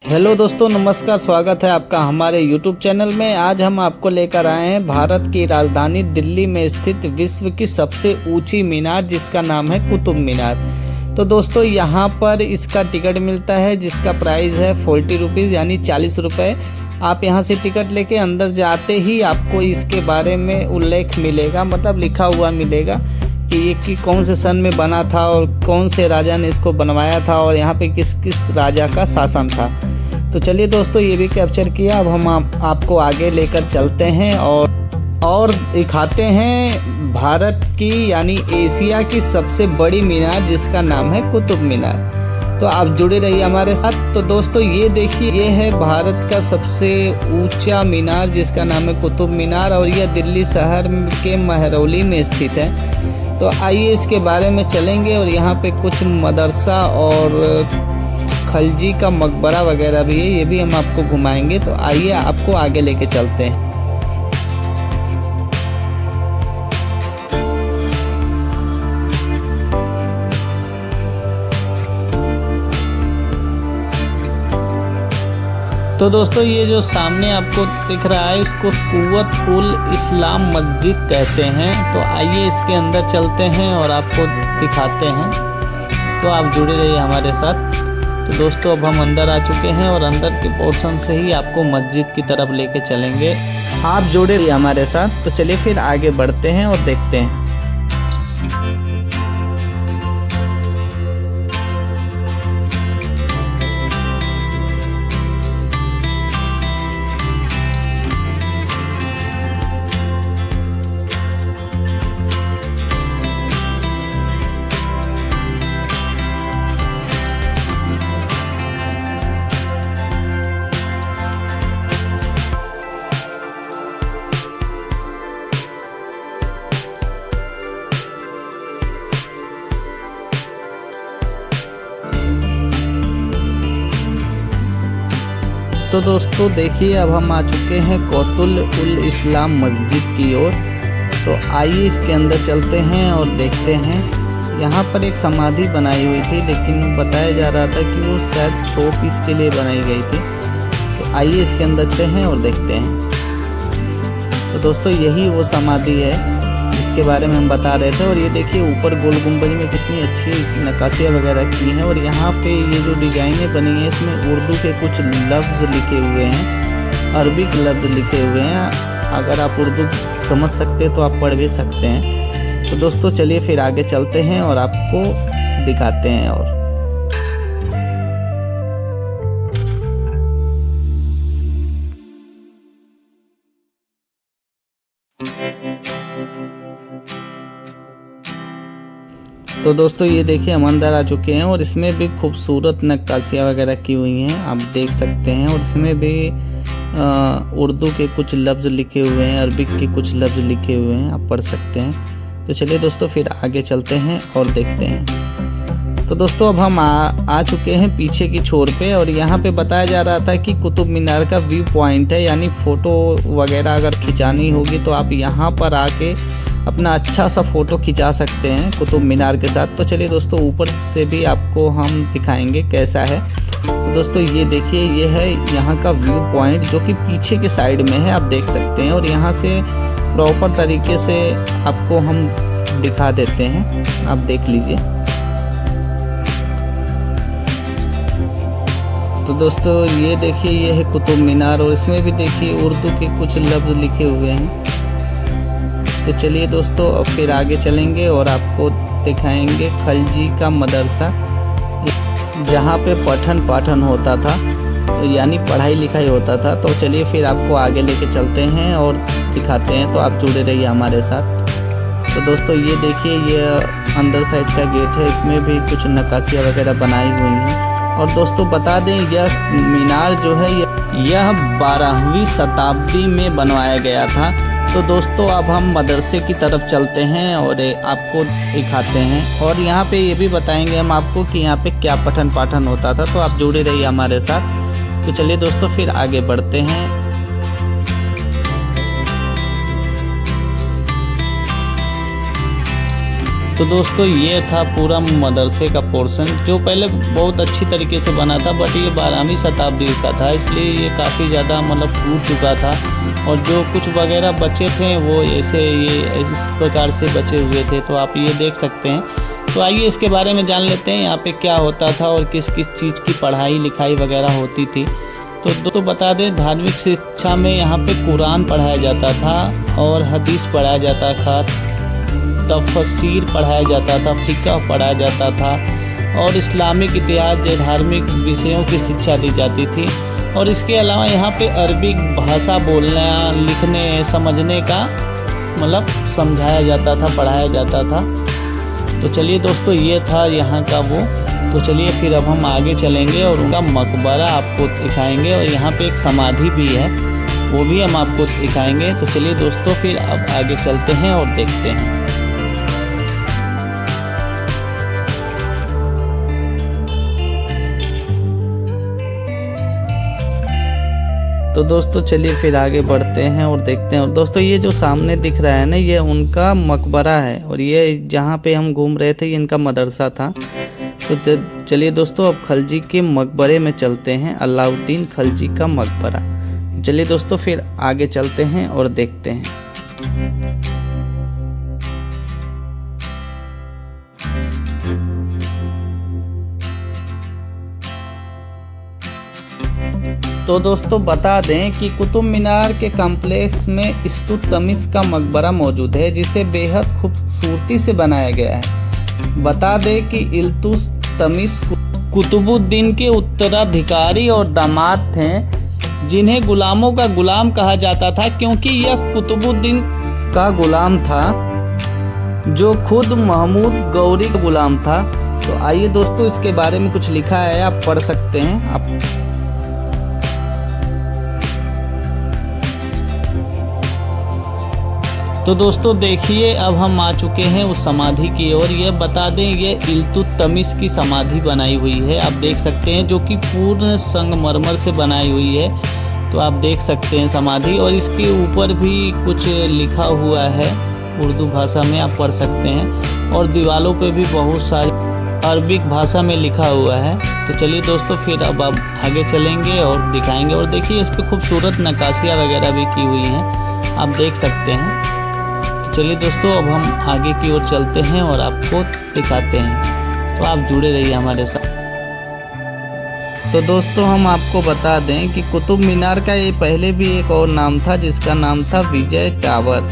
Hello दोस्तों, नमस्कार। स्वागत है आपका हमारे YouTube चैनल में। आज हम आपको लेकर आए हैं भारत की राजधानी दिल्ली में स्थित विश्व की सबसे ऊंची मीनार, जिसका नाम है कुतुब मीनार। तो दोस्तों, यहाँ पर इसका टिकट मिलता है, जिसका प्राइस है 40 रुपीज़ यानी 40 रुपये। आप यहाँ से टिकट लेके अंदर जाते ही आपको इसके बारे में उल्लेख मिलेगा, मतलब लिखा हुआ मिलेगा कि ये कि कौन से सन में बना था और कौन से राजा ने इसको बनवाया था और यहाँ पे किस किस राजा का शासन था। तो चलिए दोस्तों, ये भी कैप्चर किया। अब हम आपको आगे लेकर चलते हैं और दिखाते हैं भारत की यानी एशिया की सबसे बड़ी मीनार, जिसका नाम है कुतुब मीनार। तो आप जुड़े रहिए हमारे साथ। तो दोस्तों, ये देखिए, ये है भारत का सबसे ऊंचा मीनार, जिसका नाम है कुतुब मीनार, और यह दिल्ली शहर के महरौली में स्थित है। तो आइए इसके बारे में चलेंगे। और यहाँ पे कुछ मदरसा और खलजी का मकबरा वगैरह भी है, ये भी हम आपको घुमाएंगे। तो आइए आपको आगे लेके चलते हैं। तो दोस्तों, ये जो सामने आपको दिख रहा है, इसको कुव्वत उल इस्लाम मस्जिद कहते हैं। तो आइए इसके अंदर चलते हैं और आपको दिखाते हैं। तो आप जुड़े रहिए हमारे साथ। तो दोस्तों, अब हम अंदर आ चुके हैं और अंदर के पोर्शन से ही आपको मस्जिद की तरफ लेके चलेंगे। आप जुड़े रहिए हमारे साथ। तो चलिए फिर आगे बढ़ते हैं और देखते हैं। तो दोस्तों देखिए, अब हम आ चुके हैं कुतुब उल इस्लाम मस्जिद की ओर। तो आइए इसके अंदर चलते हैं और देखते हैं। यहाँ पर एक समाधि बनाई हुई थी, लेकिन बताया जा रहा था कि वो शायद 100 पीस के लिए बनाई गई थी। तो आइए इसके अंदर चलते हैं और देखते हैं। तो दोस्तों, यही वो समाधि है जिसके बारे में हम बता रहे थे। और ये देखिए, ऊपर गोल गुंबज में कितनी अच्छी नक्काशियाँ वगैरह की हैं। और यहाँ पे ये जो डिजाइनें बनी हैं, इसमें उर्दू के कुछ लफ्ज़ लिखे हुए हैं, अरबिक लफ्ज़ लिखे हुए हैं। अगर आप उर्दू समझ सकते हैं तो आप पढ़ भी सकते हैं। तो दोस्तों, चलिए फिर आगे चलते हैं और आपको दिखाते हैं। और तो दोस्तों, ये देखिए, हम अंदर आ चुके हैं और इसमें भी खूबसूरत नक्काशियाँ वगैरह की हुई हैं, आप देख सकते हैं। और इसमें भी उर्दू के कुछ लफ्ज़ लिखे हुए हैं, अरबिक के कुछ लफ्ज़ लिखे हुए हैं, आप पढ़ सकते हैं। तो चलिए दोस्तों, फिर आगे चलते हैं और देखते हैं। तो दोस्तों, अब हम आ चुके हैं पीछे की छोर पे। और यहाँ पे बताया जा रहा था कि कुतुब मीनार का व्यू पॉइंट है, यानी फ़ोटो वगैरह अगर खिंचानी होगी तो आप यहाँ पर आके अपना अच्छा सा फ़ोटो खिंचा सकते हैं कुतुब मीनार के साथ। तो चलिए दोस्तों, ऊपर से भी आपको हम दिखाएंगे कैसा है। तो दोस्तों, ये देखिए, ये है यहाँ का व्यू पॉइंट, जो कि पीछे के साइड में है, आप देख सकते हैं। और यहाँ से प्रॉपर तरीके से आपको हम दिखा देते हैं, आप देख लीजिए। तो दोस्तों, ये देखिए, ये है कुतुब मीनार, और इसमें भी देखिए उर्दू के कुछ लफ्ज़ लिखे हुए हैं। तो चलिए दोस्तों, अब फिर आगे चलेंगे और आपको दिखाएंगे खलजी का मदरसा, जहाँ पे पठन पाठन होता था, तो यानी पढ़ाई लिखाई होता था। तो चलिए फिर आपको आगे लेके चलते हैं और दिखाते हैं। तो आप जुड़े रहिए हमारे साथ। तो दोस्तों, ये देखिए, ये अंदर साइड का गेट है, इसमें भी कुछ नक्काशियाँ वगैरह बनाई हुई हैं। और दोस्तों, बता दें, यह मीनार जो है यह 12वीं शताब्दी में बनवाया गया था। तो दोस्तों, अब हम मदरसे की तरफ चलते हैं और आपको दिखाते हैं। और यहाँ पे ये भी बताएंगे हम आपको कि यहाँ पे क्या पठन पाठन होता था। तो आप जुड़े रहिए हमारे साथ। तो चलिए दोस्तों, फिर आगे बढ़ते हैं। तो दोस्तों ये था पूरा मदरसे का पोर्शन, जो पहले बहुत अच्छी तरीके से बना था, बट ये 12वीं शताब्दी का था, इसलिए ये काफ़ी ज़्यादा मतलब टूट चुका था। और जो कुछ वगैरह बचे थे वो ऐसे ये इस प्रकार से बचे हुए थे, तो आप ये देख सकते हैं। तो आइए इसके बारे में जान लेते हैं यहाँ पे क्या होता था और किस किस चीज़ की पढ़ाई लिखाई वगैरह होती थी। तो बता दें, धार्मिक शिक्षा में यहाँ पे कुरान पढ़ाया जाता था और हदीस पढ़ाया जाता था, तफसीर पढ़ाया जाता था, फ़िक़्ह पढ़ाया जाता था और इस्लामिक इतिहास जैसे धार्मिक विषयों की शिक्षा दी जाती थी। और इसके अलावा यहाँ पे अरबी भाषा बोलने, लिखने, समझने का मतलब समझाया जाता था, पढ़ाया जाता था। तो चलिए दोस्तों, ये था यहाँ का वो। तो चलिए फिर अब हम आगे चलेंगे और उनका मकबरा आपको दिखाएंगे, और यहाँ पे एक समाधि भी है, वो भी हम आपको दिखाएंगे। तो चलिए दोस्तों, फिर अब आगे चलते हैं और देखते हैं। तो दोस्तों चलिए फिर आगे बढ़ते हैं और देखते हैं। और दोस्तों ये जो सामने दिख रहा है ना, ये उनका मकबरा है, और ये जहाँ पे हम घूम रहे थे ये इनका मदरसा था। तो चलिए दोस्तों, अब खलजी के मकबरे में चलते हैं, अलाउद्दीन खलजी का मकबरा। चलिए दोस्तों, फिर आगे चलते हैं और देखते हैं। तो दोस्तों बता दें कि कुतुब मीनार के कॉम्प्लेक्स में इल्तुतमिश का मकबरा मौजूद है, जिसे बेहद खूबसूरती से बनाया गया है। बता दें कि इल्तुतमिश कुतुबुद्दीन के उत्तराधिकारी और दामाद थे, जिन्हें गुलामों का गुलाम कहा जाता था, क्योंकि यह कुतुबुद्दीन का गुलाम था, जो खुद महमूद गौरी का गुलाम था। तो आइए दोस्तों, इसके बारे में कुछ लिखा है, आप पढ़ सकते हैं। आप तो दोस्तों देखिए, अब हम आ चुके हैं उस समाधि की ओर। ये बता दें, ये इल्तुतमिश की समाधि बनाई हुई है, आप देख सकते हैं, जो कि पूर्ण संगमरमर से बनाई हुई है। तो आप देख सकते हैं समाधि, और इसके ऊपर भी कुछ लिखा हुआ है उर्दू भाषा में, आप पढ़ सकते हैं। और दीवारों पे भी बहुत सारी अरबिक भाषा में लिखा हुआ है। तो चलिए दोस्तों, फिर अब आप आगे चलेंगे और दिखाएंगे। और देखिए, इस पर खूबसूरत नक्काशियाँ वगैरह भी की हुई हैं, आप देख सकते हैं। चलिए दोस्तों, अब हम आगे की ओर चलते हैं और आपको दिखाते हैं, तो आप जुड़े रहिए हमारे साथ। तो दोस्तों हम आपको बता दें कि कुतुब मीनार का ये पहले भी एक और नाम था, जिसका नाम था विजय टावर,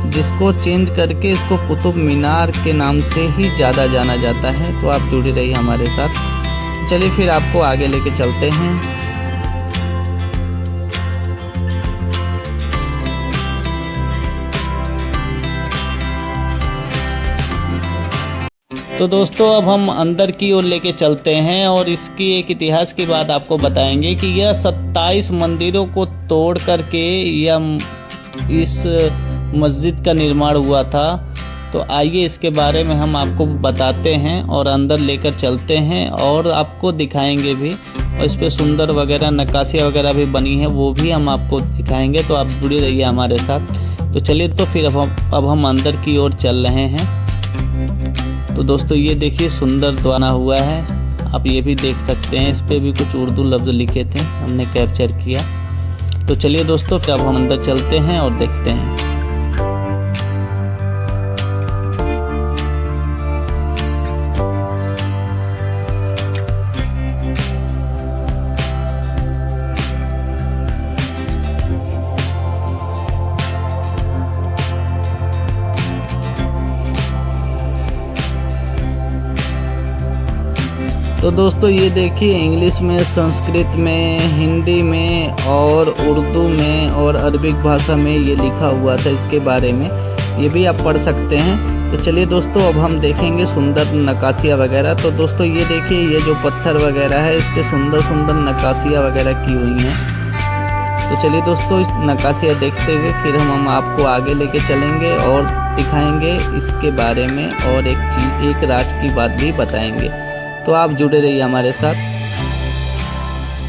जिसको चेंज करके इसको कुतुब मीनार के नाम से ही ज़्यादा जाना जाता है। तो आप जुड़े रहिए हमारे साथ। चलिए फिर आपको आगे लेके चलते हैं। तो दोस्तों अब हम अंदर की ओर लेके चलते हैं, और इसकी एक इतिहास की बात आपको बताएंगे कि यह 27 मंदिरों को तोड़ करके यह इस मस्जिद का निर्माण हुआ था। तो आइए इसके बारे में हम आपको बताते हैं और अंदर लेकर चलते हैं और आपको दिखाएंगे भी, और इस पर सुंदर वगैरह नक्काशियाँ वगैरह भी बनी है, वो भी हम आपको दिखाएंगे। तो आप जुड़े रहिए हमारे साथ। तो चलिए, तो फिर अब हम अंदर की ओर चल रहे हैं। तो दोस्तों ये देखिए, सुंदर बना हुआ है, आप ये भी देख सकते हैं। इस पे भी कुछ उर्दू लफ्ज़ लिखे थे, हमने कैप्चर किया। तो चलिए दोस्तों, फिर अब हम अंदर चलते हैं और देखते हैं। तो दोस्तों ये देखिए, इंग्लिश में, संस्कृत में, हिंदी में और उर्दू में और अरबिक भाषा में ये लिखा हुआ था इसके बारे में, ये भी आप पढ़ सकते हैं। तो चलिए दोस्तों, अब हम देखेंगे सुंदर नक्काशियाँ वगैरह। तो दोस्तों ये देखिए, ये जो पत्थर वगैरह है, इस पर सुंदर सुंदर नक्काशियाँ वगैरह की हुई हैं। तो चलिए दोस्तों, इस नक्काशियाँ देखते हुए फिर हम आपको आगे लेके चलेंगे और दिखाएंगे इसके बारे में, और एक राज की बात भी बताएंगे। तो आप जुड़े रहिए हमारे साथ।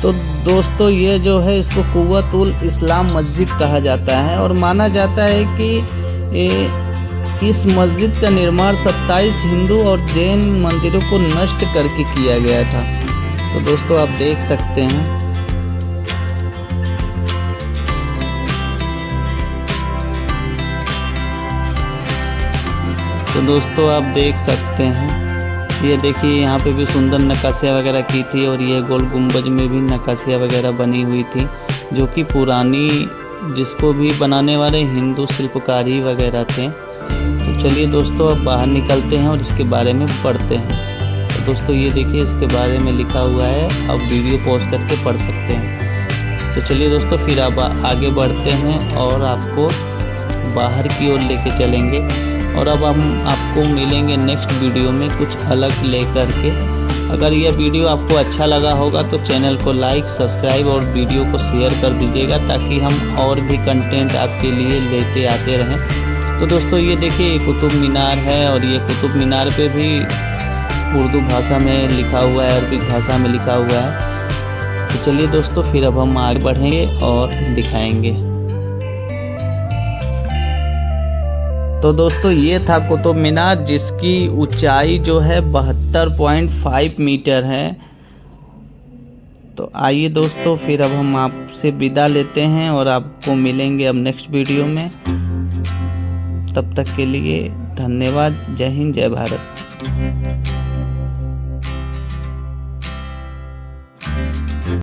तो दोस्तों ये जो है, इसको कुव्वतुल इस्लाम मस्जिद कहा जाता है, और माना जाता है कि ये इस मस्जिद का निर्माण 27 हिंदू और जैन मंदिरों को नष्ट करके किया गया था। तो दोस्तों आप देख सकते हैं। तो दोस्तों आप देख सकते हैं, ये देखिए यहाँ पे भी सुंदर नक्काशियाँ वगैरह की थी और ये गोल गुंबज में भी नक्काशियाँ वगैरह बनी हुई थी, जो कि पुरानी, जिसको भी बनाने वाले हिंदू शिल्पकारी वगैरह थे। तो चलिए दोस्तों अब बाहर निकलते हैं और इसके बारे में पढ़ते हैं। तो दोस्तों ये देखिए इसके बारे में लिखा हुआ है, आप वीडियो पॉज करके पढ़ सकते हैं। तो चलिए दोस्तों फिर अब आगे बढ़ते हैं और आपको बाहर की ओर लेके चलेंगे। और अब हम आपको मिलेंगे नेक्स्ट वीडियो में कुछ अलग लेकर के। अगर यह वीडियो आपको अच्छा लगा होगा तो चैनल को लाइक, सब्सक्राइब और वीडियो को शेयर कर दीजिएगा, ताकि हम और भी कंटेंट आपके लिए लेते आते रहें। तो दोस्तों ये देखिए कुतुब मीनार है और ये कुतुब मीनार पे भी उर्दू भाषा में लिखा हुआ है, अरबी भाषा में लिखा हुआ है। तो चलिए दोस्तों फिर अब हम आगे बढ़ेंगे और दिखाएंगे। तो दोस्तों ये था कुतुब मीनार, जिसकी ऊंचाई जो है 72.5 मीटर है। तो आइए दोस्तों फिर अब हम आपसे विदा लेते हैं और आपको मिलेंगे अब नेक्स्ट वीडियो में। तब तक के लिए धन्यवाद। जय हिंद, जय भारत।